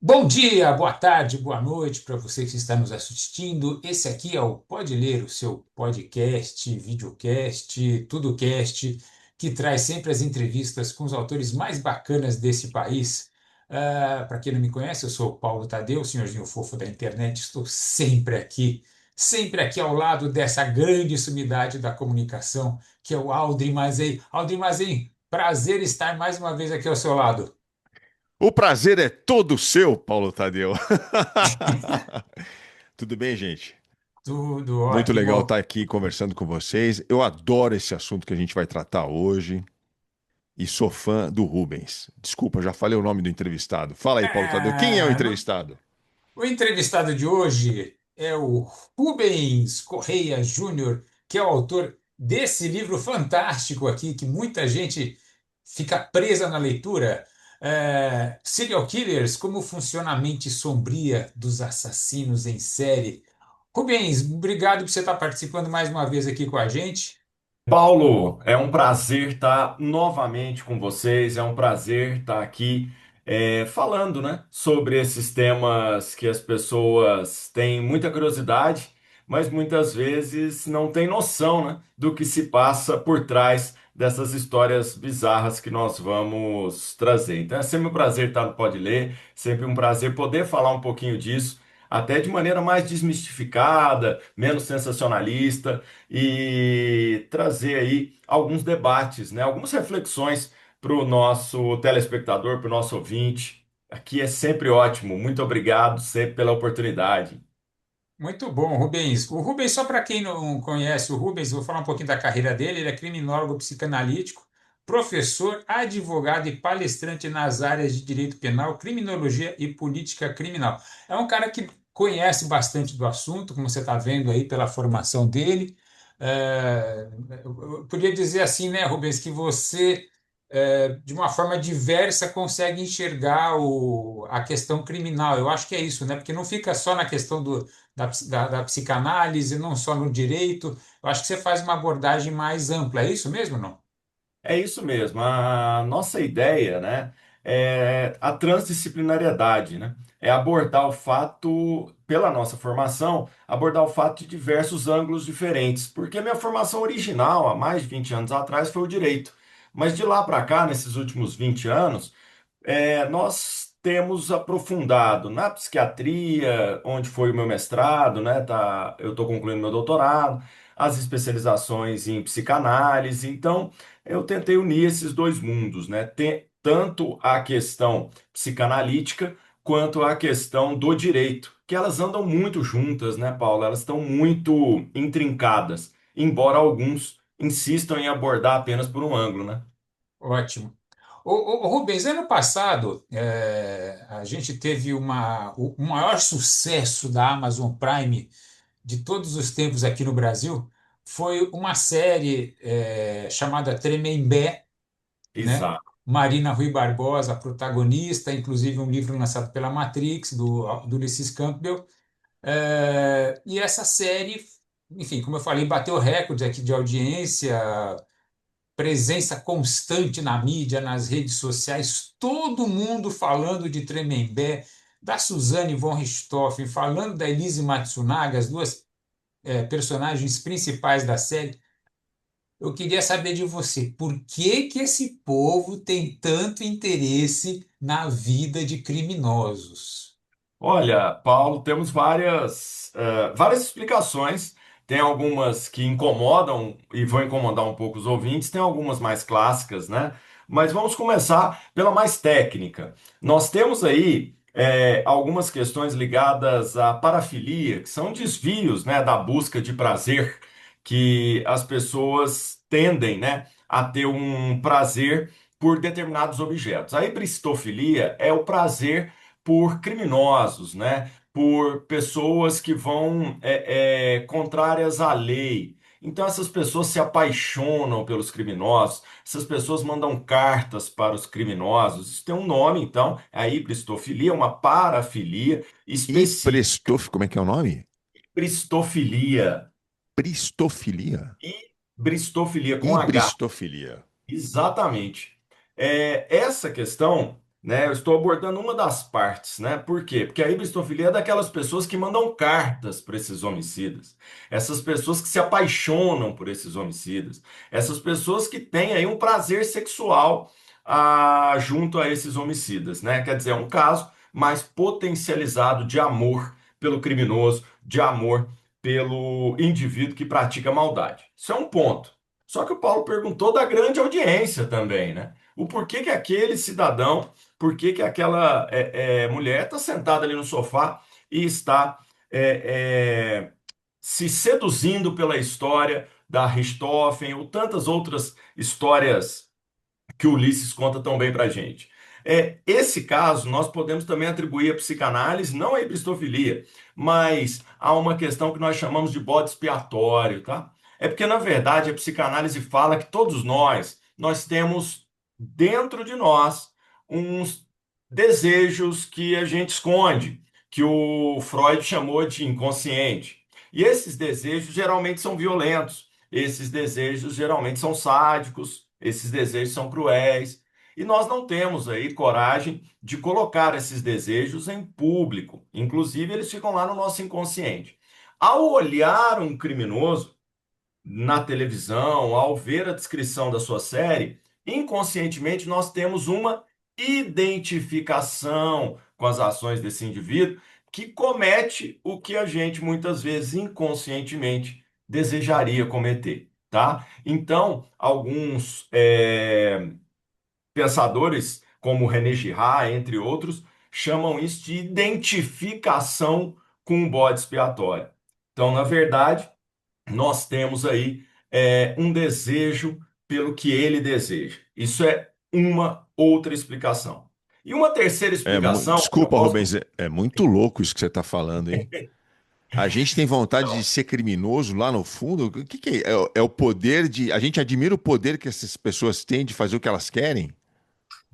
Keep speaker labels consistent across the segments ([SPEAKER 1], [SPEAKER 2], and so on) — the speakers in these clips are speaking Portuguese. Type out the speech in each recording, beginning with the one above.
[SPEAKER 1] Bom dia, boa tarde, boa noite para você que está nos assistindo. Esse aqui é o Pode Ler, o seu podcast, videocast, tudocast, que traz sempre as entrevistas com os autores mais bacanas desse país. Para quem não me conhece, eu sou o Paulo Tadeu, senhorzinho fofo da internet. Estou sempre aqui ao lado dessa grande sumidade da comunicação, que é o Aldrin Mazei. Aldrin Mazei, prazer estar mais uma vez aqui ao seu lado.
[SPEAKER 2] O prazer é todo seu, Paulo Tadeu. Tudo bem, gente?
[SPEAKER 1] Tudo
[SPEAKER 2] Muito legal estar
[SPEAKER 1] ótimo.
[SPEAKER 2] aqui conversando com vocês. Eu adoro esse assunto que a gente vai tratar hoje e sou fã do Rubens. Desculpa, já falei o nome do entrevistado. Fala aí, Paulo Tadeu. Quem é o
[SPEAKER 1] Ah,
[SPEAKER 2] entrevistado?
[SPEAKER 1] o entrevistado de hoje é o Rubens Correia Júnior, que é o autor desse livro fantástico aqui, que muita gente fica presa na leitura. Serial Killers, como funciona a mente sombria dos assassinos em série. Rubens, obrigado por você estar participando mais uma vez aqui com a gente.
[SPEAKER 3] Paulo, é um prazer estar novamente com vocês, é um prazer estar aqui falando, né, sobre esses temas que as pessoas têm muita curiosidade, mas muitas vezes não têm noção, né, do que se passa por trás dessas histórias bizarras que nós vamos trazer. Então é sempre um prazer estar no Pode Ler, sempre um prazer poder falar um pouquinho disso, até de maneira mais desmistificada, menos sensacionalista e trazer aí alguns debates, né? Algumas reflexões para o nosso telespectador, para o nosso ouvinte. Aqui é sempre ótimo. Muito obrigado sempre pela oportunidade.
[SPEAKER 1] Muito bom, Rubens. O Rubens, só para quem não conhece o Rubens, vou falar um pouquinho da carreira dele. Ele é criminólogo psicanalítico, professor, advogado e palestrante nas áreas de direito penal, criminologia e política criminal. É um cara que conhece bastante do assunto, como você está vendo aí pela formação dele. Eu podia dizer assim, né, Rubens, que você, de uma forma diversa, consegue enxergar a questão criminal. Eu acho que é isso, né? Porque não fica só na questão da psicanálise, não só no direito. Eu acho que você faz uma abordagem mais ampla, é isso mesmo, não?
[SPEAKER 3] É isso mesmo. A nossa ideia, né, é a transdisciplinariedade, né? É abordar o fato, pela nossa formação, abordar o fato de diversos ângulos diferentes. Porque a minha formação original, há mais de 20 anos atrás, foi o direito. Mas de lá para cá, nesses últimos 20 anos, nós temos aprofundado na psiquiatria, onde foi o meu mestrado, né? Eu estou concluindo meu doutorado, as especializações em psicanálise. Então, eu tentei unir esses dois mundos, né? Tanto a questão psicanalítica quanto a questão do direito, que elas andam muito juntas, né, Paulo? Elas estão muito intrincadas, embora alguns insistam em abordar apenas por um ângulo, né?
[SPEAKER 1] Ótimo. Rubens, ano passado, a gente teve o maior sucesso da Amazon Prime de todos os tempos aqui no Brasil. Foi uma série chamada Tremembé, né?
[SPEAKER 3] Exato.
[SPEAKER 1] Marina Rui Barbosa, a protagonista, inclusive um livro lançado pela Matrix, do Ulysses Campbell. E essa série, enfim, como eu falei, bateu recorde aqui de audiência, presença constante na mídia, nas redes sociais, todo mundo falando de Tremembé, da Suzane von Richthofen, falando da Elise Matsunaga, as duas personagens principais da série. Eu queria saber de você, por que que esse povo tem tanto interesse na vida de criminosos?
[SPEAKER 3] Olha, Paulo, temos várias explicações. Tem algumas que incomodam e vão incomodar um pouco os ouvintes, tem algumas mais clássicas, né? Mas vamos começar pela mais técnica. Nós temos aí algumas questões ligadas à parafilia, que são desvios, né, da busca de prazer, que as pessoas tendem, né, a ter um prazer por determinados objetos. A hibristofilia é o prazer por criminosos, né? Por pessoas que vão contrárias à lei. Então, essas pessoas se apaixonam pelos criminosos, essas pessoas mandam cartas para os criminosos. Isso tem um nome, então, é a hibristofilia, uma parafilia
[SPEAKER 2] E
[SPEAKER 3] específica.
[SPEAKER 2] prestof, como é que é o nome?
[SPEAKER 3] Bristofilia.
[SPEAKER 2] Pristofilia.
[SPEAKER 3] Hibristofilia com H.
[SPEAKER 2] Hibristofilia.
[SPEAKER 3] Exatamente. Essa questão. né? Eu estou abordando uma das partes, né? Por quê? Porque a hibristofilia é daquelas pessoas que mandam cartas para esses homicidas, essas pessoas que se apaixonam por esses homicidas, essas pessoas que têm aí um prazer sexual junto a esses homicidas, né? Quer dizer, é um caso mais potencializado de amor pelo criminoso, de amor pelo indivíduo que pratica maldade. Isso é um ponto. Só que o Paulo perguntou da grande audiência também, né? O porquê que aquele cidadão, por que que aquela mulher está sentada ali no sofá e está é, é, se seduzindo pela história da Richthofen ou tantas outras histórias que o Ulisses conta tão bem para a gente. Esse caso nós podemos também atribuir à psicanálise, não à hibristofilia, mas a uma questão que nós chamamos de bode expiatório, tá? É porque, na verdade, a psicanálise fala que todos nós temos dentro de nós uns desejos que a gente esconde, que o Freud chamou de inconsciente. E esses desejos geralmente são violentos, esses desejos geralmente são sádicos, esses desejos são cruéis. E nós não temos aí coragem de colocar esses desejos em público. Inclusive, eles ficam lá no nosso inconsciente. Ao olhar um criminoso na televisão, ao ver a descrição da sua série, inconscientemente nós temos uma identificação com as ações desse indivíduo que comete o que a gente muitas vezes inconscientemente desejaria cometer, tá? Então, alguns pensadores, como René Girard, entre outros, chamam isso de identificação com o bode expiatório. Então, na verdade, nós temos aí um desejo pelo que ele deseja. Isso é uma outra explicação. E uma terceira explicação que eu
[SPEAKER 2] Desculpa,
[SPEAKER 3] posso.
[SPEAKER 2] Rubens, é muito louco isso que você está falando, hein? A gente tem vontade de ser criminoso lá no fundo? O que que é? É o poder de. A gente admira o poder que essas pessoas têm de fazer o que elas querem?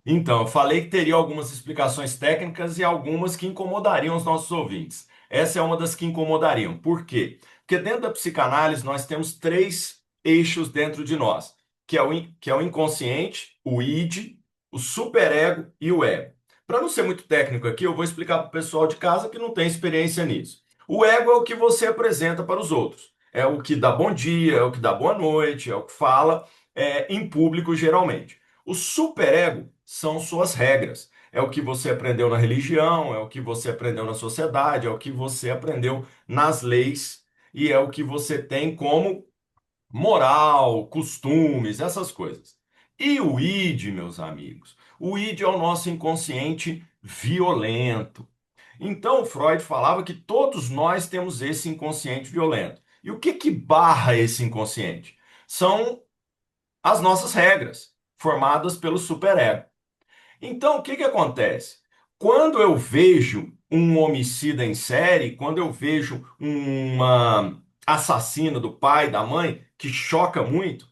[SPEAKER 3] Então, eu falei que teria algumas explicações técnicas e algumas que incomodariam os nossos ouvintes. Essa é uma das que incomodariam. Por quê? Porque dentro da psicanálise nós temos três eixos dentro de nós, que é o inconsciente, o id, o superego e o ego. Para não ser muito técnico aqui, eu vou explicar para o pessoal de casa que não tem experiência nisso. O ego é o que você apresenta para os outros. É o que dá bom dia, é o que dá boa noite, é o que fala em público geralmente. O superego são suas regras. É o que você aprendeu na religião, é o que você aprendeu na sociedade, é o que você aprendeu nas leis e é o que você tem como moral, costumes, essas coisas. E o id, meus amigos? O id é o nosso inconsciente violento. Então, Freud falava que todos nós temos esse inconsciente violento. E o que que barra esse inconsciente? São as nossas regras, formadas pelo superego. Então, o que que acontece? Quando eu vejo um homicida em série, quando eu vejo uma assassina do pai, da mãe, que choca muito, o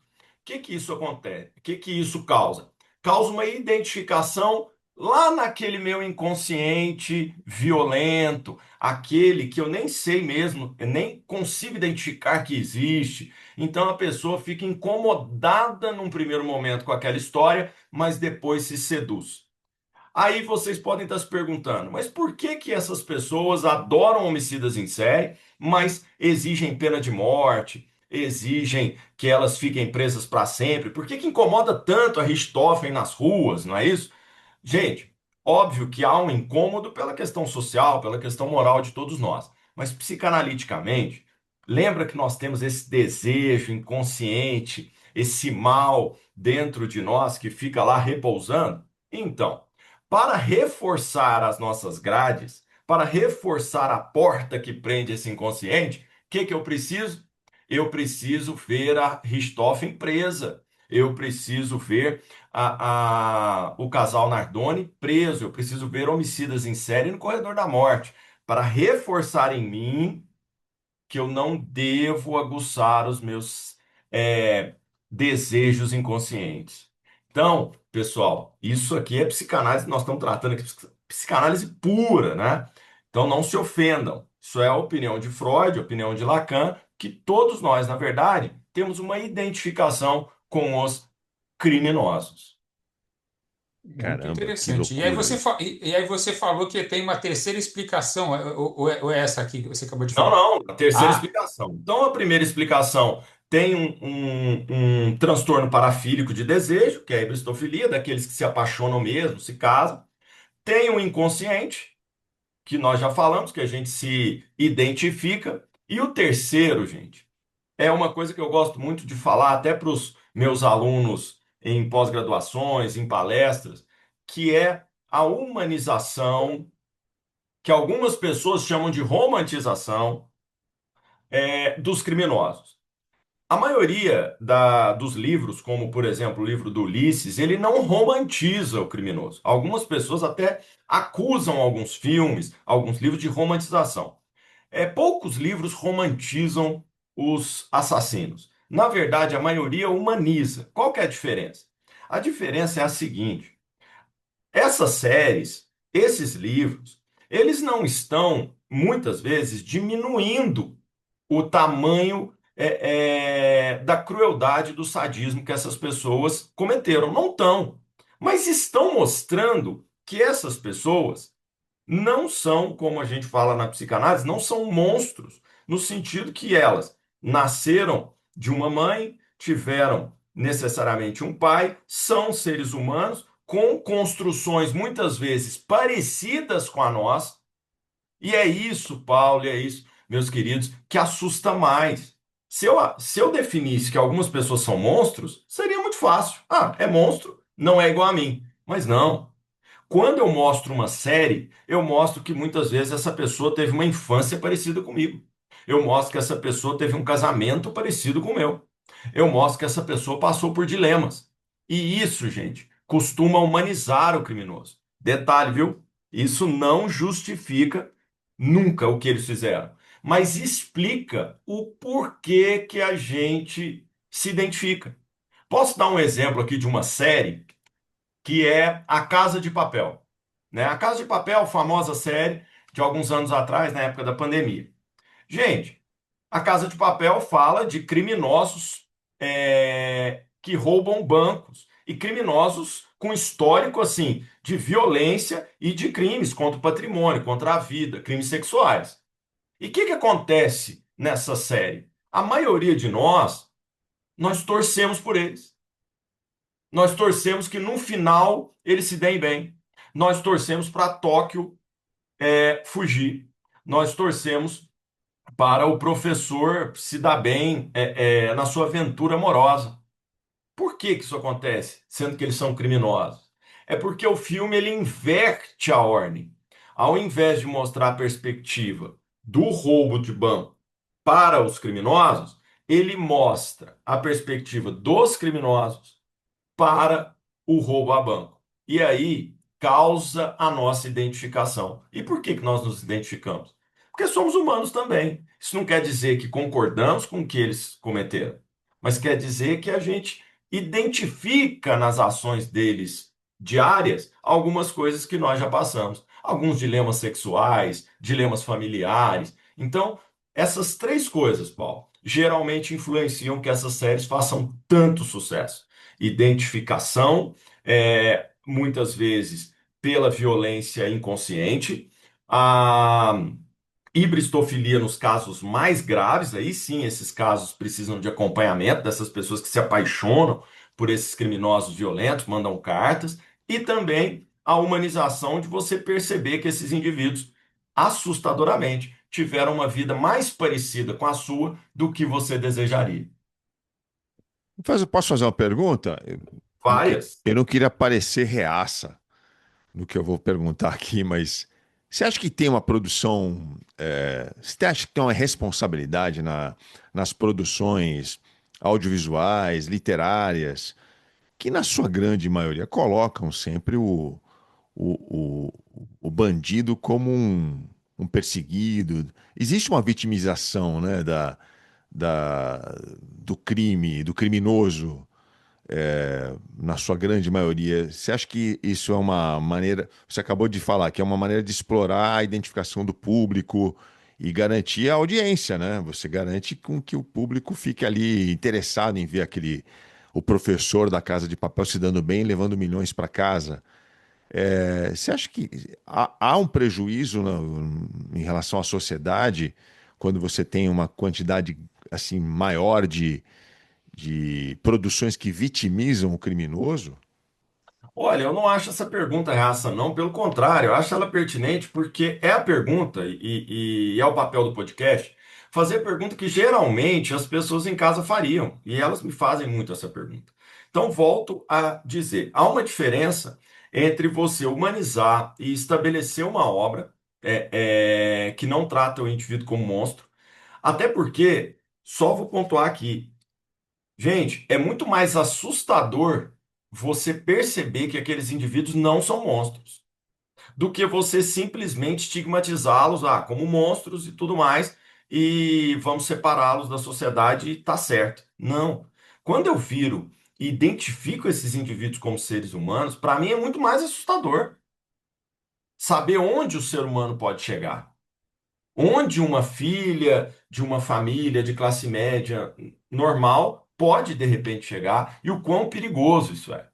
[SPEAKER 3] que que isso acontece? O que que isso causa? Causa uma identificação lá naquele meu inconsciente violento, aquele que eu nem sei mesmo, eu nem consigo identificar que existe. Então a pessoa fica incomodada num primeiro momento com aquela história, mas depois se seduz. Aí vocês podem estar se perguntando, mas por que que essas pessoas adoram homicidas em série, mas exigem pena de morte, exigem que elas fiquem presas para sempre? Por que que incomoda tanto a Richthofen nas ruas, não é isso? Gente, óbvio que há um incômodo pela questão social, pela questão moral de todos nós, mas psicanaliticamente, lembra que nós temos esse desejo inconsciente, esse mal dentro de nós que fica lá repousando? Então, para reforçar as nossas grades, para reforçar a porta que prende esse inconsciente, o que que eu preciso? Eu preciso ver a Richthofen presa. Eu preciso ver o casal Nardoni preso. Eu preciso ver homicidas em série no corredor da morte para reforçar em mim que eu não devo aguçar os meus desejos inconscientes. Então, pessoal, isso aqui é psicanálise, nós estamos tratando aqui de psicanálise pura, né? Então não se ofendam. Isso é a opinião de Freud, a opinião de Lacan, que todos nós, na verdade, temos uma identificação com os criminosos.
[SPEAKER 1] Muito
[SPEAKER 2] Caramba, que
[SPEAKER 1] interessante.
[SPEAKER 2] loucura isso.
[SPEAKER 1] E aí você falou que tem uma terceira explicação, ou é essa aqui que você acabou de
[SPEAKER 3] Não,
[SPEAKER 1] falar?
[SPEAKER 3] não, a terceira
[SPEAKER 1] Ah,
[SPEAKER 3] explicação. Então, a primeira explicação tem um transtorno parafílico de desejo, que é a hibristofilia, daqueles que se apaixonam mesmo, se casam. Tem o inconsciente, que nós já falamos, que a gente se identifica. E o terceiro, gente, é uma coisa que eu gosto muito de falar até para os meus alunos em pós-graduações, em palestras, que é a humanização, que algumas pessoas chamam de romantização, dos criminosos. A maioria dos livros, como por exemplo o livro do Ulisses, ele não romantiza o criminoso. Algumas pessoas até acusam alguns filmes, alguns livros de romantização. Poucos livros romantizam os assassinos. Na verdade, a maioria humaniza. Qual que é a diferença? A diferença é a seguinte: essas séries, esses livros, eles não estão, muitas vezes, diminuindo o tamanho da crueldade, do sadismo que essas pessoas cometeram. Não estão. Mas estão mostrando que essas pessoas não são, como a gente fala na psicanálise, não são monstros, no sentido que elas nasceram de uma mãe, tiveram necessariamente um pai, são seres humanos com construções muitas vezes parecidas com a nossa, e é isso, Paulo, e é isso, meus queridos, que assusta mais. Se eu definisse que algumas pessoas são monstros, seria muito fácil. Ah, é monstro, não é igual a mim. Mas não. Quando eu mostro uma série, eu mostro que muitas vezes essa pessoa teve uma infância parecida comigo. Eu mostro que essa pessoa teve um casamento parecido com o meu. Eu mostro que essa pessoa passou por dilemas. E isso, gente, costuma humanizar o criminoso. Detalhe, viu? Isso não justifica nunca o que eles fizeram, mas explica o porquê que a gente se identifica. Posso dar um exemplo aqui de uma série que é A Casa de Papel, né? A Casa de Papel, famosa série de alguns anos atrás, na época da pandemia. Gente, A Casa de Papel fala de criminosos que roubam bancos e criminosos com histórico assim de violência e de crimes contra o patrimônio, contra a vida, crimes sexuais. E o que acontece nessa série? A maioria de nós torcemos por eles. Nós torcemos que no final eles se deem bem. Nós torcemos para Tóquio fugir. Nós torcemos para o professor se dar bem na sua aventura amorosa. Por que que isso acontece, sendo que eles são criminosos? É porque o filme ele inverte a ordem. Ao invés de mostrar a perspectiva do roubo de banco para os criminosos, ele mostra a perspectiva dos criminosos para o roubo a banco. E aí causa a nossa identificação. E por que que nós nos identificamos? Porque somos humanos também. Isso não quer dizer que concordamos com o que eles cometeram, mas quer dizer que a gente identifica nas ações deles diárias algumas coisas que nós já passamos, alguns dilemas sexuais, dilemas familiares. Então, essas três coisas, Paulo, geralmente influenciam que essas séries façam tanto sucesso: identificação, muitas vezes pela violência inconsciente, a hibristofilia nos casos mais graves, aí sim esses casos precisam de acompanhamento dessas pessoas que se apaixonam por esses criminosos violentos, mandam cartas, e também a humanização de você perceber que esses indivíduos, assustadoramente, tiveram uma vida mais parecida com a sua do que você desejaria.
[SPEAKER 2] Posso fazer uma pergunta?
[SPEAKER 3] Várias.
[SPEAKER 2] Eu não queria parecer reaça no que eu vou perguntar aqui, mas você acha que tem uma produção, você acha que tem uma responsabilidade nas produções audiovisuais, literárias, que na sua grande maioria colocam sempre o, o, o bandido como um perseguido? Existe uma vitimização, né, do crime, do criminoso, na sua grande maioria. Você acha que isso é uma maneira, você acabou de falar, que é uma maneira de explorar a identificação do público e garantir a audiência, né? Você garante com que o público fique ali interessado em ver o professor da Casa de Papel se dando bem, levando milhões para casa. Você acha que há um prejuízo em relação à sociedade quando você tem uma quantidade assim maior de produções que vitimizam o criminoso?
[SPEAKER 3] Olha, eu não acho essa pergunta raça, não. Pelo contrário, eu acho ela pertinente porque é a pergunta e é o papel do podcast fazer a pergunta que geralmente as pessoas em casa fariam. E elas me fazem muito essa pergunta. Então, volto a dizer: há uma diferença entre você humanizar e estabelecer uma obra que não trata o indivíduo como monstro. Até porque, só vou pontuar aqui. Gente, é muito mais assustador você perceber que aqueles indivíduos não são monstros, do que você simplesmente estigmatizá-los como monstros e tudo mais, e vamos separá-los da sociedade e tá certo. Não. Quando eu viro e identifico esses indivíduos como seres humanos, para mim é muito mais assustador saber onde o ser humano pode chegar. Onde uma filha de uma família de classe média normal pode de repente chegar e o quão perigoso isso é.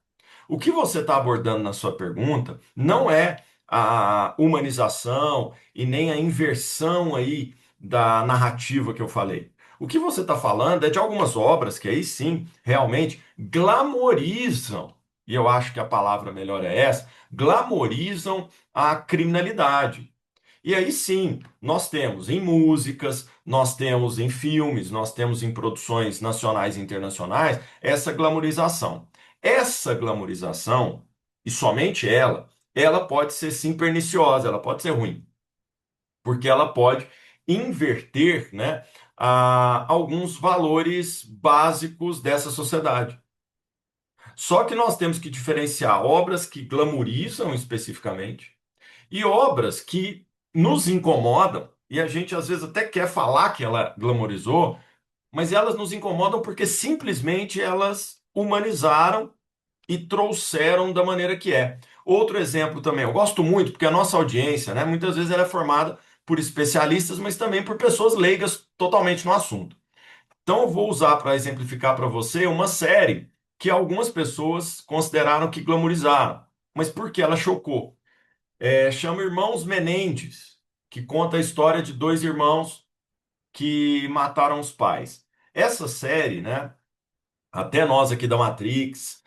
[SPEAKER 3] O que você está abordando na sua pergunta não é a humanização e nem a inversão aí da narrativa que eu falei. O que você está falando é de algumas obras que aí sim realmente glamorizam, e eu acho que a palavra melhor é essa, glamorizam a criminalidade. E aí sim, nós temos em músicas, nós temos em filmes, nós temos em produções nacionais e internacionais essa glamorização. Essa glamorização, e somente ela pode ser sim perniciosa, ela pode ser ruim, porque ela pode inverter, né, alguns valores básicos dessa sociedade. Só que nós temos que diferenciar obras que glamorizam especificamente e obras que nos incomodam, e a gente às vezes até quer falar que ela glamorizou, mas elas nos incomodam porque simplesmente elas humanizaram e trouxeram da maneira que é. Outro exemplo também, eu gosto muito, porque a nossa audiência, né, muitas vezes ela é formada por especialistas, mas também por pessoas leigas totalmente no assunto. Então eu vou usar para exemplificar para você uma série que algumas pessoas consideraram que glamorizaram, mas porque ela chocou. Chama Irmãos Menendez, que conta a história de dois irmãos que mataram os pais. Essa série, né? Até nós aqui da Matrix,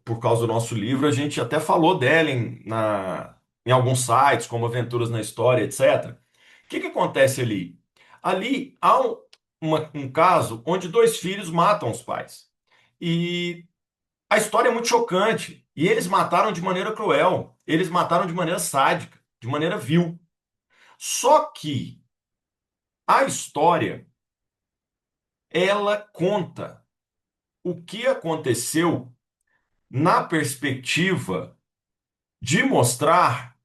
[SPEAKER 3] por causa do nosso livro, a gente até falou dela em alguns sites, como Aventuras na História, etc. O que que acontece ali? Ali há um caso onde dois filhos matam os pais. E a história é muito chocante. E eles mataram de maneira cruel. Eles mataram de maneira sádica, de maneira vil. Só que a história, ela conta o que aconteceu na perspectiva de mostrar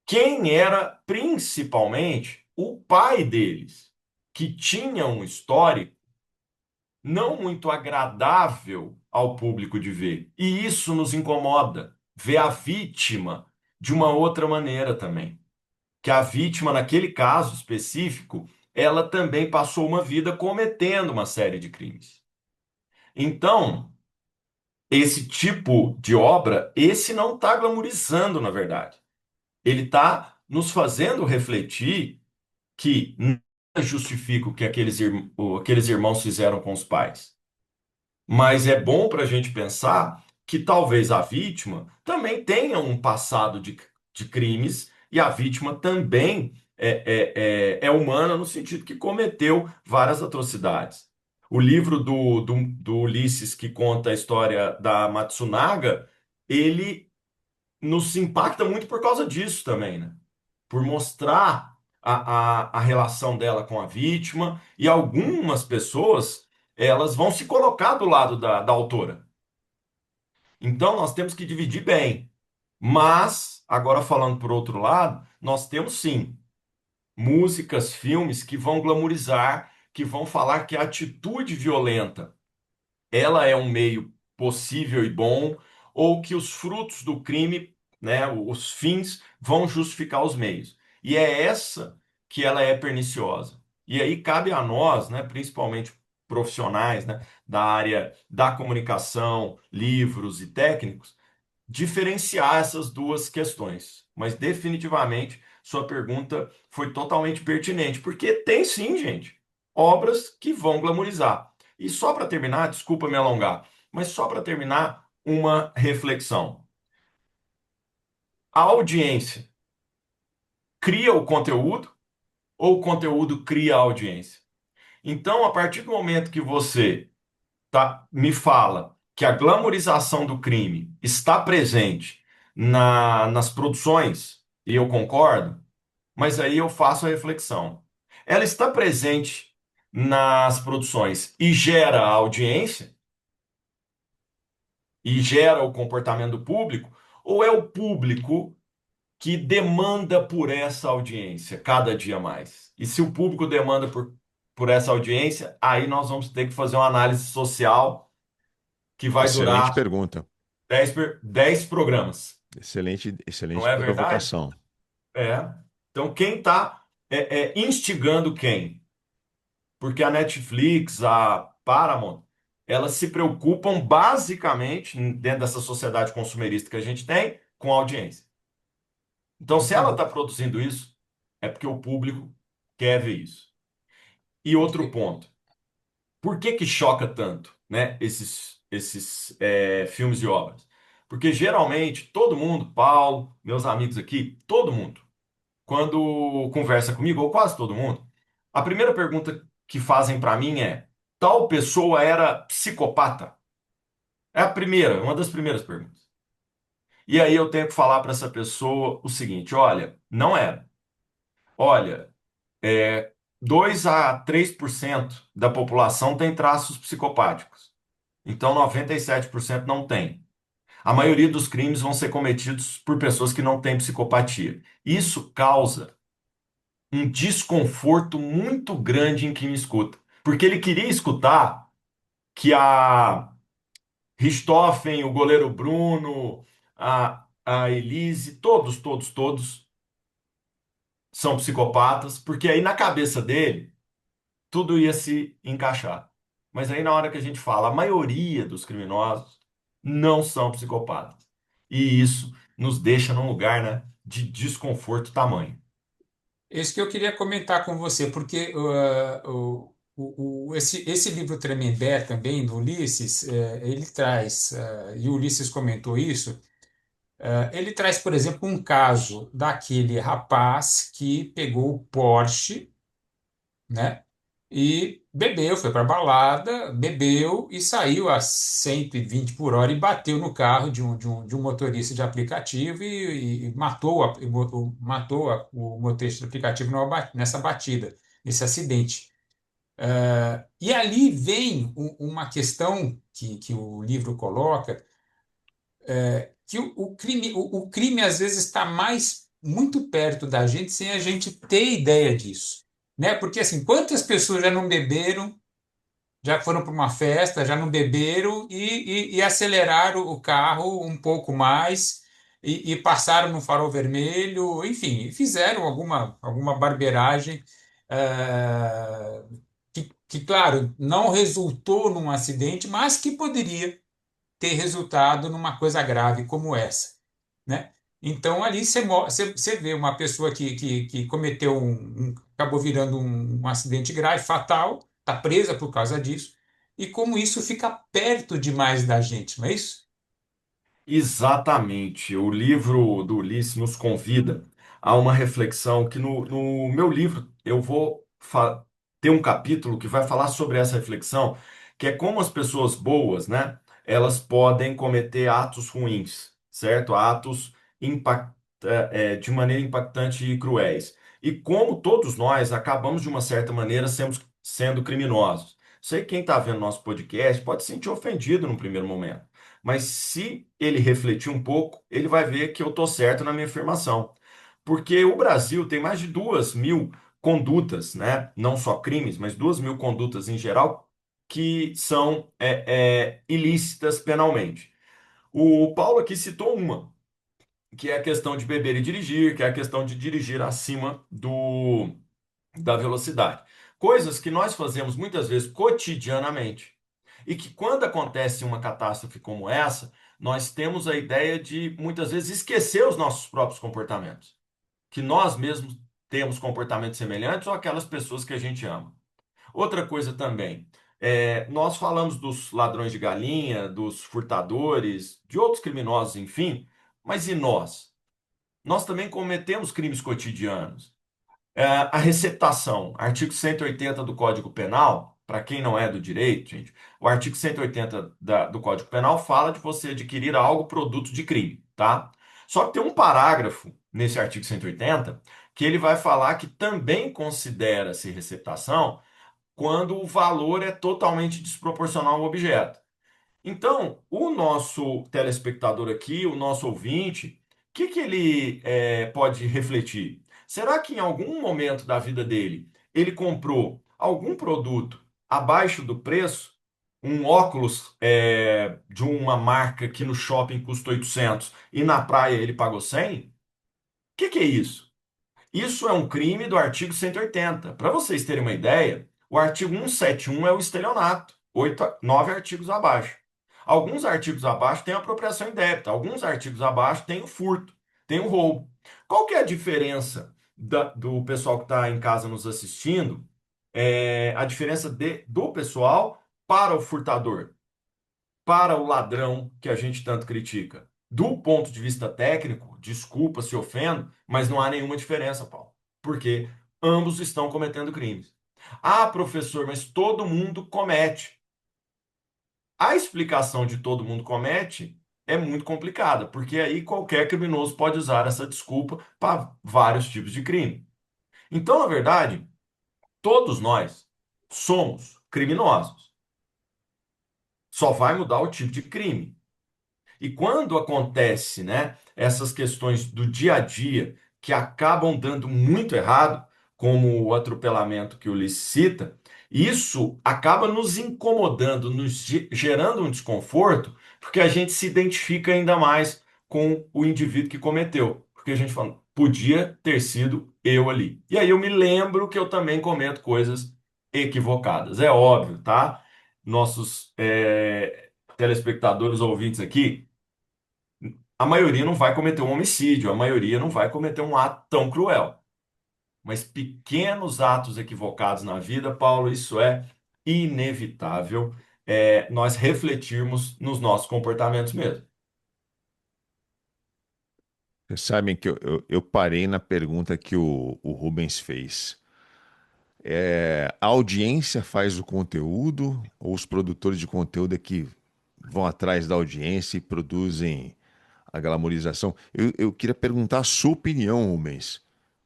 [SPEAKER 3] quem era principalmente o pai deles, que tinha um histórico não muito agradável ao público de ver. E isso nos incomoda, ver a vítima de uma outra maneira também. Que a vítima, naquele caso específico, ela também passou uma vida cometendo uma série de crimes. Então, esse tipo de obra, esse não está glamorizando, na verdade. Ele está nos fazendo refletir que nada justifica o que aqueles irmãos fizeram com os pais. Mas é bom para a gente pensar que talvez a vítima também tenha um passado de crimes e a vítima também é humana no sentido que cometeu várias atrocidades. O livro do Ulisses, que conta a história da Matsunaga, ele nos impacta muito por causa disso também, né? Por mostrar a relação dela com a vítima, e algumas pessoas elas vão se colocar do lado da autora. Então nós temos que dividir bem. Mas, agora falando por outro lado, nós temos sim músicas, filmes que vão glamorizar, que vão falar que a atitude violenta ela é um meio possível e bom, ou que os frutos do crime, né, os fins, vão justificar os meios. E é essa que ela é perniciosa. E aí cabe a nós, né, principalmente profissionais, né, da área da comunicação, livros e técnicos, diferenciar essas duas questões. Mas definitivamente sua pergunta foi totalmente pertinente, porque tem sim, gente, obras que vão glamorizar. E só para terminar, desculpa me alongar, mas só para terminar, uma reflexão. A audiência cria o conteúdo ou o conteúdo cria a audiência? Então, a partir do momento que você me fala que a glamorização do crime está presente nas produções, e eu concordo, mas aí eu faço a reflexão. Ela está presente nas produções e gera a audiência e gera o comportamento do público, ou é o público que demanda por essa audiência cada dia mais? E se o público demanda por essa audiência, aí nós vamos ter que fazer uma análise social que vai
[SPEAKER 2] Excelente
[SPEAKER 3] durar
[SPEAKER 2] pergunta.
[SPEAKER 3] 10 programas.
[SPEAKER 2] Excelente,
[SPEAKER 3] Não
[SPEAKER 2] excelente
[SPEAKER 3] é verdade?
[SPEAKER 2] provocação.
[SPEAKER 3] É. Então, quem está instigando quem? Porque a Netflix, a Paramount, elas se preocupam basicamente, dentro dessa sociedade consumerista que a gente tem, com a audiência. Então, se ela está produzindo isso, é porque o público quer ver isso. E outro ponto, por que que choca tanto, né, esses filmes e obras? Porque geralmente todo mundo, Paulo, meus amigos aqui, todo mundo, quando conversa comigo, ou quase todo mundo, a primeira pergunta que fazem para mim é: tal pessoa era psicopata? É a primeira, uma das primeiras perguntas. E aí eu tenho que falar para essa pessoa o seguinte: olha, não era. Olha, 2 a 3% da população tem traços psicopáticos. Então 97% não tem. A maioria dos crimes vão ser cometidos por pessoas que não têm psicopatia. Isso causa um desconforto muito grande em quem me escuta. Porque ele queria escutar que a Richthofen, o goleiro Bruno, a Elise, todos são psicopatas, porque aí na cabeça dele tudo ia se encaixar. Mas aí na hora que a gente fala, a maioria dos criminosos não são psicopatas. E isso nos deixa num lugar, né, de desconforto tamanho.
[SPEAKER 1] Isso que eu queria comentar com você, porque esse livro Tremembé também, do Ulisses, ele traz, e o Ulisses comentou isso, ele traz, por exemplo, um caso daquele rapaz que pegou o Porsche, né? E bebeu, foi para balada, bebeu e saiu a 120 por hora e bateu no carro de um motorista de aplicativo e matou, o motorista de aplicativo nessa batida, nesse acidente. E ali vem uma questão que o livro coloca, que o crime às vezes está muito perto da gente sem a gente ter ideia disso. Né? Porque assim, quantas pessoas já não beberam, já foram para uma festa, já não beberam e aceleraram o carro um pouco mais e passaram no farol vermelho, enfim, fizeram alguma barbeiragem, eh, claro, não resultou num acidente, mas que poderia ter resultado numa coisa grave como essa, né? Então ali você vê uma pessoa que cometeu acabou virando um acidente grave, fatal, está presa por causa disso, e como isso fica perto demais da gente, não é isso?
[SPEAKER 3] Exatamente. O livro do Ulisses nos convida a uma reflexão que no meu livro eu vou ter um capítulo que vai falar sobre essa reflexão, que é como as pessoas boas, né, elas podem cometer atos ruins, certo? Atos de maneira impactante e cruéis. E como todos nós acabamos, de uma certa maneira, sendo criminosos. Sei que quem está vendo nosso podcast pode se sentir ofendido num primeiro momento. Mas se ele refletir um pouco, ele vai ver que eu estou certo na minha afirmação. Porque o Brasil tem mais de 2.000 condutas, né? Não só crimes, mas 2.000 condutas em geral que são ilícitas penalmente. O Paulo aqui citou uma, que é a questão de beber e dirigir, que é a questão de dirigir acima da velocidade. Coisas que nós fazemos muitas vezes cotidianamente e que, quando acontece uma catástrofe como essa, nós temos a ideia de muitas vezes esquecer os nossos próprios comportamentos, que nós mesmos temos comportamentos semelhantes ou aquelas pessoas que a gente ama. Outra coisa também, nós falamos dos ladrões de galinha, dos furtadores, de outros criminosos, enfim, mas e nós? Nós também cometemos crimes cotidianos. A receptação, artigo 180 do Código Penal, para quem não é do direito, gente, o artigo 180 do Código Penal fala de você adquirir algo produto de crime, tá? Só que tem um parágrafo nesse artigo 180 que ele vai falar que também considera-se receptação quando o valor é totalmente desproporcional ao objeto. Então, o nosso telespectador aqui, o nosso ouvinte, o que que ele pode refletir? Será que em algum momento da vida dele ele comprou algum produto abaixo do preço? Um óculos de uma marca que no shopping custa 800 e na praia ele pagou 100? O que que é isso? Isso é um crime do artigo 180. Para vocês terem uma ideia, o artigo 171 é o estelionato, 9 artigos abaixo. Alguns artigos abaixo têm a apropriação indébita, alguns artigos abaixo têm o furto, tem o roubo. Qual que é a diferença do pessoal que está em casa nos assistindo? A diferença do pessoal para o furtador, para o ladrão que a gente tanto critica. Do ponto de vista técnico, desculpa se ofendo, mas não há nenhuma diferença, Paulo. Porque ambos estão cometendo crimes. Ah, professor, mas todo mundo comete. A explicação de todo mundo comete é muito complicada, porque aí qualquer criminoso pode usar essa desculpa para vários tipos de crime. Então, na verdade, todos nós somos criminosos. Só vai mudar o tipo de crime. E quando acontece, né, essas questões do dia a dia que acabam dando muito errado, como o atropelamento que o Ulisses cita, isso acaba nos incomodando, gerando um desconforto, porque a gente se identifica ainda mais com o indivíduo que cometeu. Porque a gente fala, podia ter sido eu ali. E aí eu me lembro que eu também cometo coisas equivocadas. É óbvio, tá? Nossos telespectadores ouvintes aqui, a maioria não vai cometer um homicídio, a maioria não vai cometer um ato tão cruel. Mas pequenos atos equivocados na vida, Paulo, isso é inevitável, nós refletirmos nos nossos comportamentos mesmo.
[SPEAKER 2] Vocês sabem que eu parei na pergunta que o Rubens fez. A audiência faz o conteúdo ou os produtores de conteúdo é que vão atrás da audiência e produzem a glamorização? Eu queria perguntar a sua opinião, Rubens.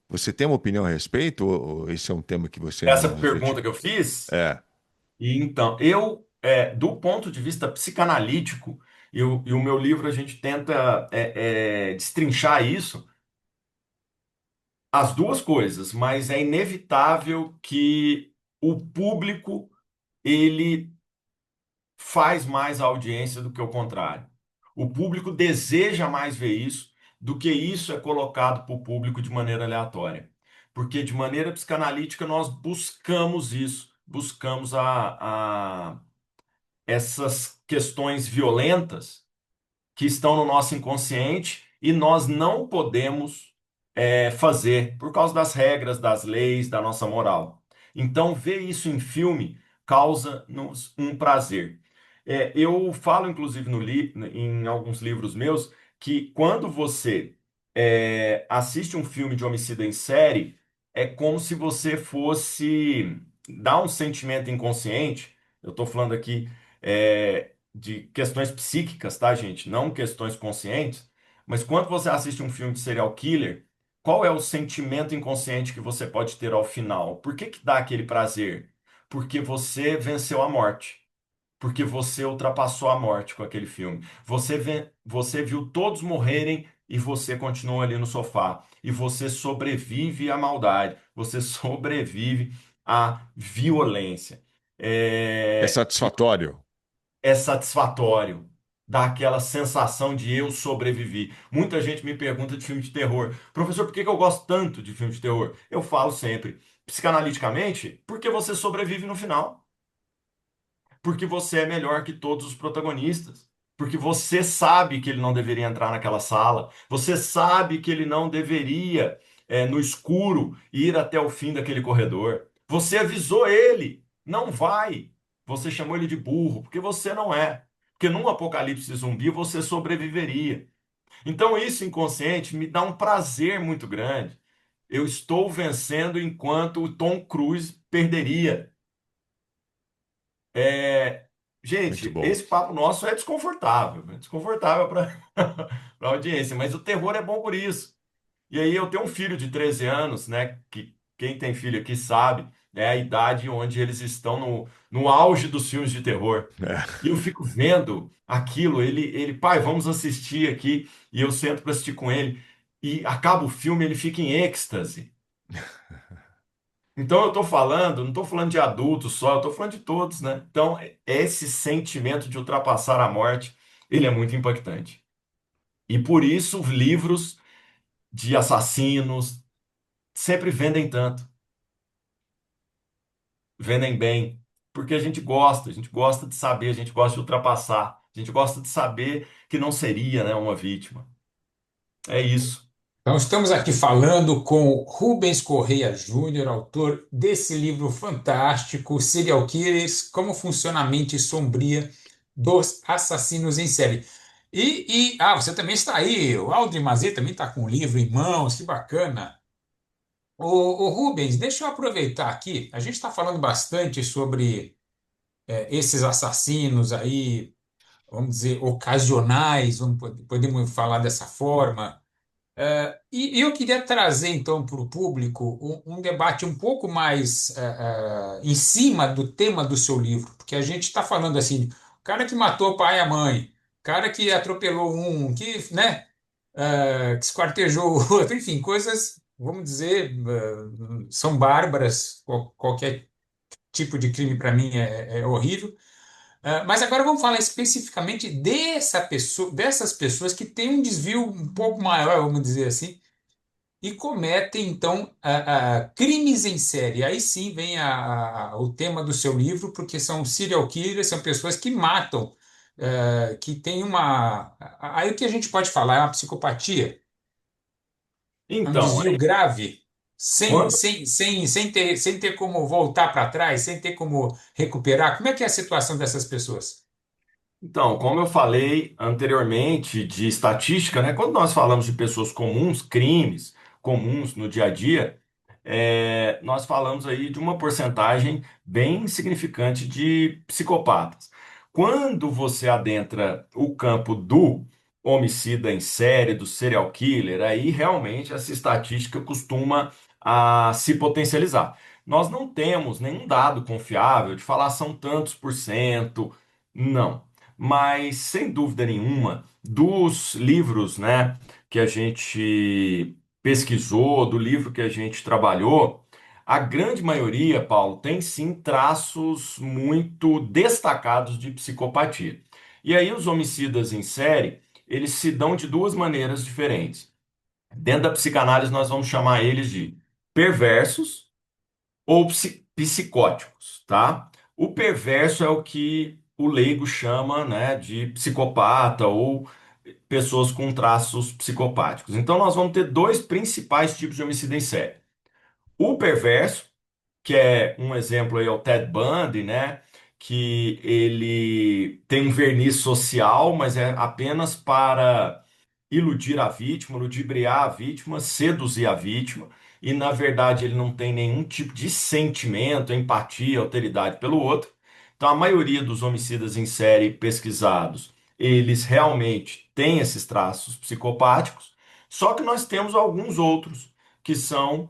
[SPEAKER 2] Você tem uma opinião a respeito ou esse é um tema que você ainda
[SPEAKER 3] Essa
[SPEAKER 2] não refletiu?
[SPEAKER 3] pergunta que eu fiz,
[SPEAKER 2] É,
[SPEAKER 3] e então, do ponto de vista psicanalítico, e o meu livro a gente tenta destrinchar isso, as duas coisas, mas é inevitável que o público ele faz mais audiência do que o contrário. O público deseja mais ver isso do que isso é colocado para o público de maneira aleatória. Porque de maneira psicanalítica nós buscamos isso, buscamos essas questões violentas que estão no nosso inconsciente e nós não podemos fazer por causa das regras, das leis, da nossa moral. Então, ver isso em filme causa-nos um prazer. Eu falo, inclusive, em alguns livros meus, que quando você assiste um filme de homicídio em série, é como se você fosse dar um sentimento inconsciente. Eu estou falando aqui de questões psíquicas, tá, gente? Não questões conscientes. Mas quando você assiste um filme de serial killer, qual é o sentimento inconsciente que você pode ter ao final? Por que que dá aquele prazer? Porque você venceu a morte. Porque você ultrapassou a morte com aquele filme. Você viu todos morrerem e você continua ali no sofá. E você sobrevive à maldade. Você sobrevive à violência.
[SPEAKER 2] é
[SPEAKER 3] É,
[SPEAKER 2] satisfatório.
[SPEAKER 3] é satisfatório. Dá aquela sensação de eu sobrevivi. Muita gente me pergunta de filme de terror. Professor, por que que eu gosto tanto de filme de terror? Eu falo sempre, psicanaliticamente, porque você sobrevive no final. Porque você é melhor que todos os protagonistas. porque você sabe que ele não deveria entrar naquela sala, você sabe que ele não deveria, no escuro, ir até o fim daquele corredor. Você avisou ele, não vai. Você chamou ele de burro, porque você não é. Porque num apocalipse zumbi você sobreviveria. Então isso inconsciente me dá um prazer muito grande. Eu estou vencendo enquanto o Tom Cruise perderia. É,
[SPEAKER 2] Muito
[SPEAKER 3] gente,
[SPEAKER 2] bom.
[SPEAKER 3] esse papo nosso é desconfortável para a audiência, mas o terror é bom por isso. E aí eu tenho um filho de 13 anos, né, que quem tem filho aqui sabe, é a idade onde eles estão no auge dos filmes de terror.
[SPEAKER 2] É.
[SPEAKER 3] E eu fico vendo aquilo, pai, vamos assistir aqui, e eu sento para assistir com ele, e acaba o filme, ele fica em êxtase. Então eu estou falando, não estou falando de adultos só, eu estou falando de todos, né? Então, esse sentimento de ultrapassar a morte, ele é muito impactante. E por isso, livros de assassinos sempre vendem tanto, vendem bem, porque a gente gosta de saber, a gente gosta de ultrapassar, a gente gosta de saber que não seria, né, uma vítima. É isso.
[SPEAKER 1] Então, estamos aqui falando com Rubens Correia Júnior, autor desse livro fantástico, Serial Killers, Como Funciona a Mente Sombria dos Assassinos em Série. Você também está aí, o Aldri Mazet também está com o livro em mãos, que bacana. O Rubens, deixa eu aproveitar aqui, a gente está falando bastante sobre esses assassinos aí, vamos dizer, ocasionais, podemos falar dessa forma. E eu queria trazer, então, para o público um debate um pouco mais em cima do tema do seu livro, porque a gente está falando assim, o cara que matou o pai e a mãe, o cara que atropelou um, que, né, que esquartejou o outro, enfim, coisas, vamos dizer, são bárbaras, qualquer tipo de crime para mim é horrível. Mas agora vamos falar especificamente dessas pessoas que têm um desvio um pouco maior, vamos dizer assim, e cometem, então, crimes em série. Aí sim vem o tema do seu livro, porque são serial killers, são pessoas que matam, que têm uma. Aí o que a gente pode falar é uma psicopatia, é um
[SPEAKER 3] Então,
[SPEAKER 1] desvio grave,
[SPEAKER 3] quando
[SPEAKER 1] sem ter como voltar para trás, sem ter como recuperar. Como é que é a situação dessas pessoas?
[SPEAKER 3] Então, como eu falei anteriormente de estatística, né? Quando nós falamos de pessoas comuns, crimes comuns no dia a dia, nós falamos aí de uma porcentagem bem significante de psicopatas. Quando você adentra o campo do homicida em série, do serial killer, aí realmente essa estatística costuma se potencializar. Nós não temos nenhum dado confiável de falar são tantos por cento, não. Mas, sem dúvida nenhuma, dos livros, né, que a gente pesquisou, do livro que a gente trabalhou, a grande maioria, Paulo, tem sim traços muito destacados de psicopatia. E aí, os homicidas em série, eles se dão de duas maneiras diferentes. Dentro da psicanálise, nós vamos chamar eles de perversos ou psicóticos, tá? O perverso é o que o leigo chama, né, de psicopata ou pessoas com traços psicopáticos. Então, nós vamos ter dois principais tipos de homicídio em série. O perverso, que é um exemplo aí, é o Ted Bundy, né? Que ele tem um verniz social, mas é apenas para iludir a vítima, ludibriar a vítima, seduzir a vítima, e na verdade ele não tem nenhum tipo de sentimento, empatia, alteridade pelo outro. Então a maioria dos homicidas em série pesquisados, eles realmente têm esses traços psicopáticos, só que nós temos alguns outros, que são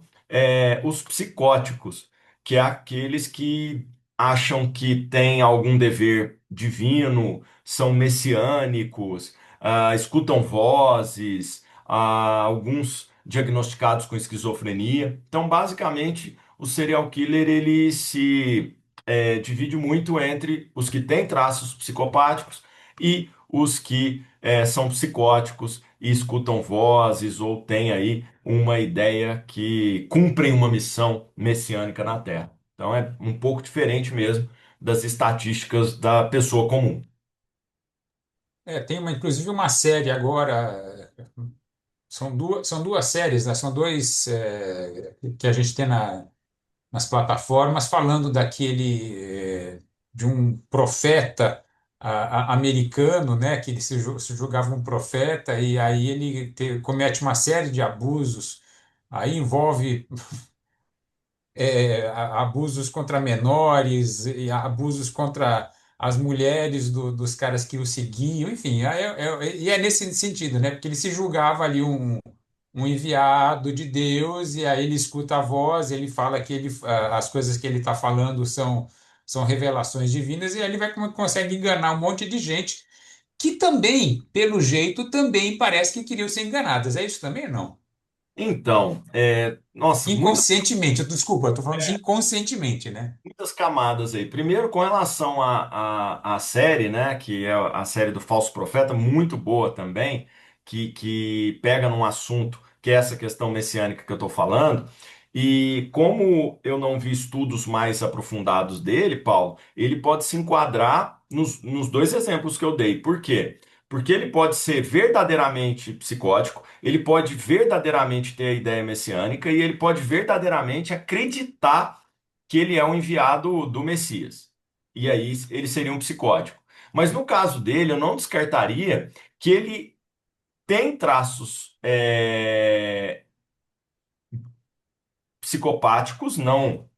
[SPEAKER 3] os psicóticos, que é aqueles que acham que têm algum dever divino, são messiânicos, escutam vozes, alguns diagnosticados com esquizofrenia. Então, basicamente, o serial killer ele se divide muito entre os que têm traços psicopáticos e os que são psicóticos e escutam vozes ou têm aí uma ideia que cumprem uma missão messiânica na Terra. Então, é um pouco diferente mesmo das estatísticas da pessoa comum.
[SPEAKER 1] Tem inclusive uma série agora, são duas séries, né? São dois que a gente tem nas plataformas falando de um profeta americano, né? Que ele se julgava um profeta e aí ele comete uma série de abusos. Aí envolve abusos contra menores e abusos contra as mulheres dos caras que o seguiam, enfim, e é nesse sentido, né? Porque ele se julgava ali um enviado de Deus, e aí ele escuta a voz, ele fala que as coisas que ele está falando são revelações divinas, e aí ele consegue enganar um monte de gente que também, pelo jeito, também parece que queriam ser enganadas. É isso também, ou não?
[SPEAKER 3] Então, nossa,
[SPEAKER 1] Inconscientemente, desculpa, eu estou falando de inconscientemente, né?
[SPEAKER 3] muitas camadas aí. Primeiro, com relação à série, né, que é a série do Falso Profeta, muito boa também, que pega num assunto que é essa questão messiânica que eu estou falando. E como eu não vi estudos mais aprofundados dele, Paulo, ele pode se enquadrar nos dois exemplos que eu dei. Por quê? Porque ele pode ser verdadeiramente psicótico, ele pode verdadeiramente ter a ideia messiânica e ele pode verdadeiramente acreditar que ele é um enviado do Messias. E aí ele seria um psicótico. Mas no caso dele, eu não descartaria que ele tem traços psicopáticos, não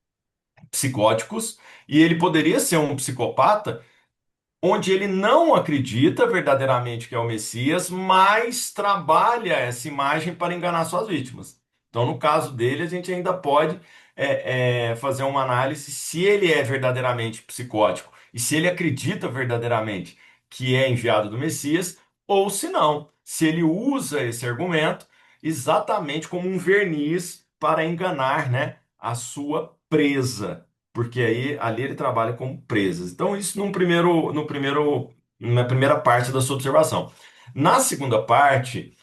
[SPEAKER 3] psicóticos, e ele poderia ser um psicopata onde ele não acredita verdadeiramente que é o Messias, mas trabalha essa imagem para enganar suas vítimas. Então, no caso dele, a gente ainda pode fazer uma análise se ele é verdadeiramente psicótico e se ele acredita verdadeiramente que é enviado do Messias, ou se não, se ele usa esse argumento exatamente como um verniz para enganar, né, a sua presa porque aí ali ele trabalha como presas. Então, isso na primeira parte da sua observação. Na segunda parte,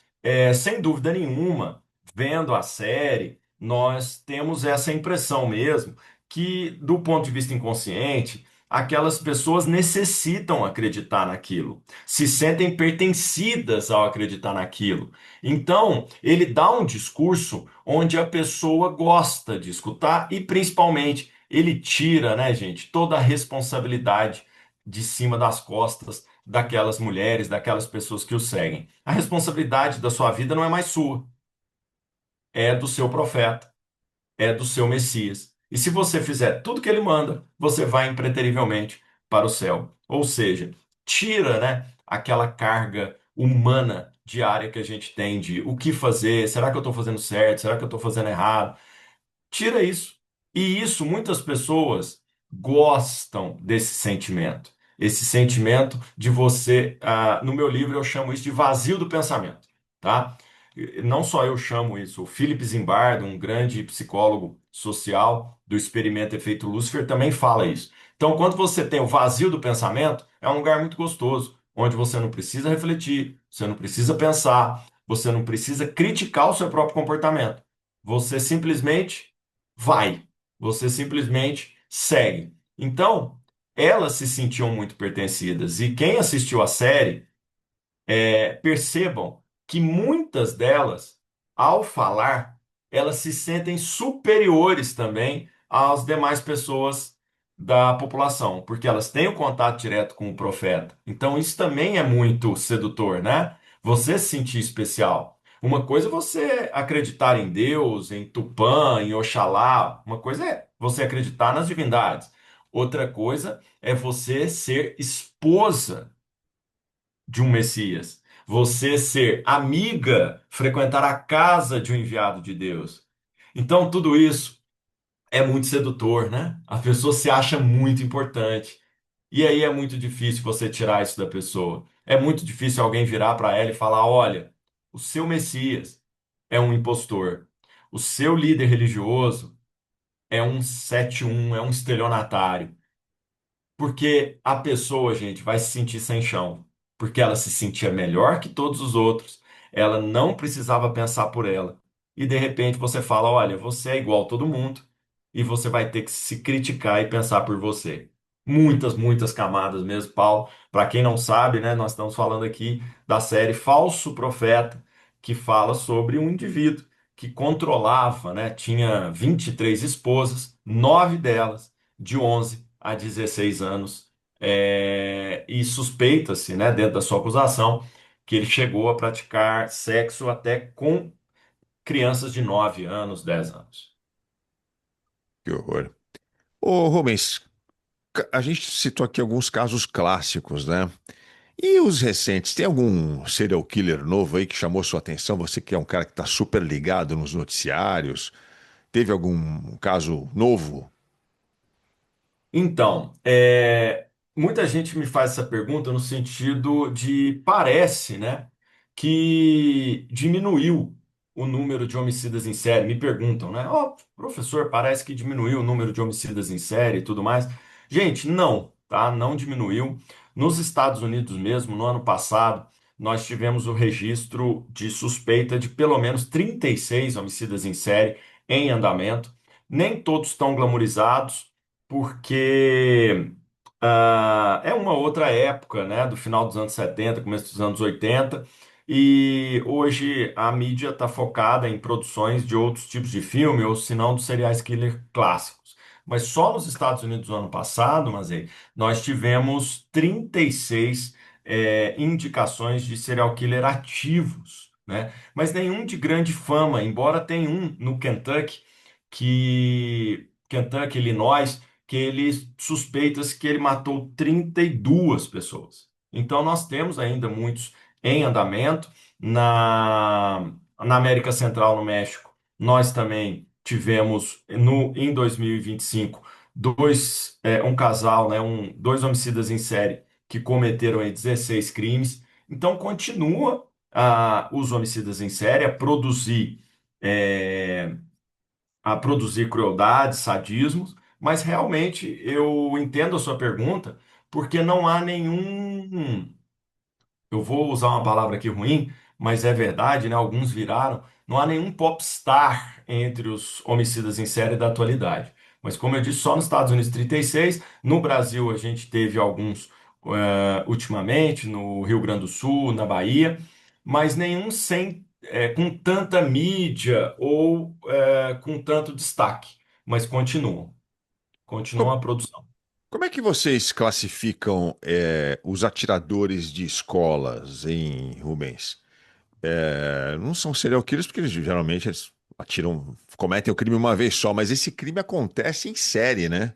[SPEAKER 3] sem dúvida nenhuma, vendo a série, nós temos essa impressão mesmo que, do ponto de vista inconsciente, aquelas pessoas necessitam acreditar naquilo, se sentem pertencidas ao acreditar naquilo. Então, ele dá um discurso onde a pessoa gosta de escutar e, principalmente, ele tira, né, gente, toda a responsabilidade de cima das costas daquelas mulheres, daquelas pessoas que o seguem. A responsabilidade da sua vida não é mais sua, é do seu profeta, é do seu Messias. E se você fizer tudo que ele manda, você vai impreterivelmente para o céu. Ou seja, tira, né, aquela carga humana diária que a gente tem de o que fazer, será que eu estou fazendo certo, será que eu estou fazendo errado? Tira isso. E isso, muitas pessoas gostam desse sentimento. Esse sentimento de você, no meu livro eu chamo isso de vazio do pensamento, tá? Não só eu chamo isso, o Philip Zimbardo, um grande psicólogo social do experimento Efeito Lúcifer, também fala isso. Então, quando você tem o vazio do pensamento, é um lugar muito gostoso, onde você não precisa refletir, você não precisa pensar, você não precisa criticar o seu próprio comportamento. Você simplesmente vai. Você simplesmente segue. Então, elas se sentiam muito pertencidas. E quem assistiu a série, percebam que muitas delas, ao falar, elas se sentem superiores também às demais pessoas da população, porque elas têm o contato direto com o profeta. Então, isso também é muito sedutor, né? Você se sentir especial. Uma coisa é você acreditar em Deus, em Tupã, em Oxalá. Uma coisa é você acreditar nas divindades. Outra coisa é você ser esposa de um Messias. Você ser amiga, frequentar a casa de um enviado de Deus. Então, tudo isso é muito sedutor, né? A pessoa se acha muito importante. E aí é muito difícil você tirar isso da pessoa. É muito difícil alguém virar para ela e falar: olha, o seu Messias é um impostor. O seu líder religioso é um 7-1, é um estelionatário. Porque a pessoa, gente, vai se sentir sem chão, porque ela se sentia melhor que todos os outros, ela não precisava pensar por ela. E de repente você fala: olha, você é igual a todo mundo, e você vai ter que se criticar e pensar por você. Muitas camadas mesmo, Paulo. Para quem não sabe, né, nós estamos falando aqui da série Falso Profeta, que fala sobre um indivíduo que controlava, né, tinha 23 esposas, nove delas de 11 a 16 anos, e suspeita-se, né, dentro da sua acusação, que ele chegou a praticar sexo até com crianças de 9 anos, 10 anos.
[SPEAKER 2] Que horror. Ô, Rubens, a gente citou aqui alguns casos clássicos, né? E os recentes, tem algum serial killer novo aí que chamou sua atenção? Você que é um cara que está super ligado nos noticiários, teve algum caso novo?
[SPEAKER 3] Então, muita gente me faz essa pergunta no sentido de parece, né, que diminuiu o número de homicidas em série. Me perguntam, né? Ó, professor, parece que diminuiu o número de homicidas em série e tudo mais. Gente, não, tá? Não diminuiu. Nos Estados Unidos mesmo, no ano passado, nós tivemos o registro de suspeita de pelo menos 36 homicidas em série em andamento. Nem todos estão glamorizados porque é uma outra época, né, do final dos anos 70, começo dos anos 80, e hoje a mídia está focada em produções de outros tipos de filme, ou se não, dos serial killer clássicos. Mas só nos Estados Unidos no ano passado, nós tivemos 36 indicações de serial killer ativos, né? Mas nenhum de grande fama, embora tenha um no Kentucky, Illinois, que ele suspeita-se que ele matou 32 pessoas. Então, nós temos ainda muitos em andamento. Na América Central, no México, nós também tivemos em 2025 um casal, né, dois homicidas em série que cometeram aí 16 crimes. Então, continua os homicidas em série é, a produzir crueldades, sadismos, mas realmente eu entendo a sua pergunta, porque não há nenhum, eu vou usar uma palavra aqui ruim, mas é verdade, né? Alguns viraram, não há nenhum popstar entre os homicidas em série da atualidade. Mas como eu disse, só nos Estados Unidos 36, no Brasil a gente teve alguns ultimamente, no Rio Grande do Sul, na Bahia, mas nenhum com tanta mídia ou com tanto destaque, mas continuam
[SPEAKER 2] Co-
[SPEAKER 3] a produção.
[SPEAKER 2] Como é que vocês classificam os atiradores de escolas em Rubens? Não são serial killers porque geralmente eles atiram, cometem o crime uma vez só, mas esse crime acontece em série, né?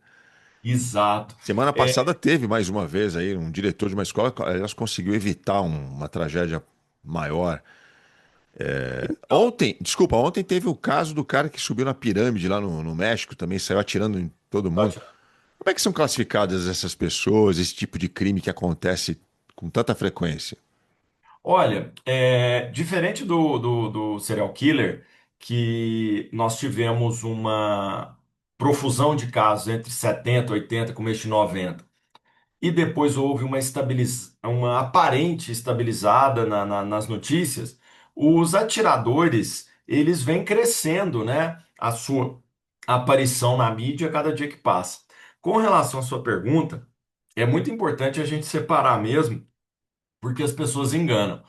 [SPEAKER 3] Exato.
[SPEAKER 2] Semana
[SPEAKER 3] É,
[SPEAKER 2] passada teve mais uma vez aí um diretor de uma escola, elas conseguiu evitar uma tragédia maior.
[SPEAKER 3] então,
[SPEAKER 2] Ontem teve o caso do cara que subiu na pirâmide lá no México, também saiu atirando em todo mundo. Como é que são classificadas essas pessoas, esse tipo de crime que acontece com tanta frequência?
[SPEAKER 3] olha, diferente do serial killer, que nós tivemos uma profusão de casos entre 70, 80, começo de 90, e depois houve uma aparente estabilizada nas notícias, os atiradores, eles vêm crescendo, né, a sua aparição na mídia a cada dia que passa. Com relação à sua pergunta, é muito importante a gente separar mesmo, porque as pessoas enganam.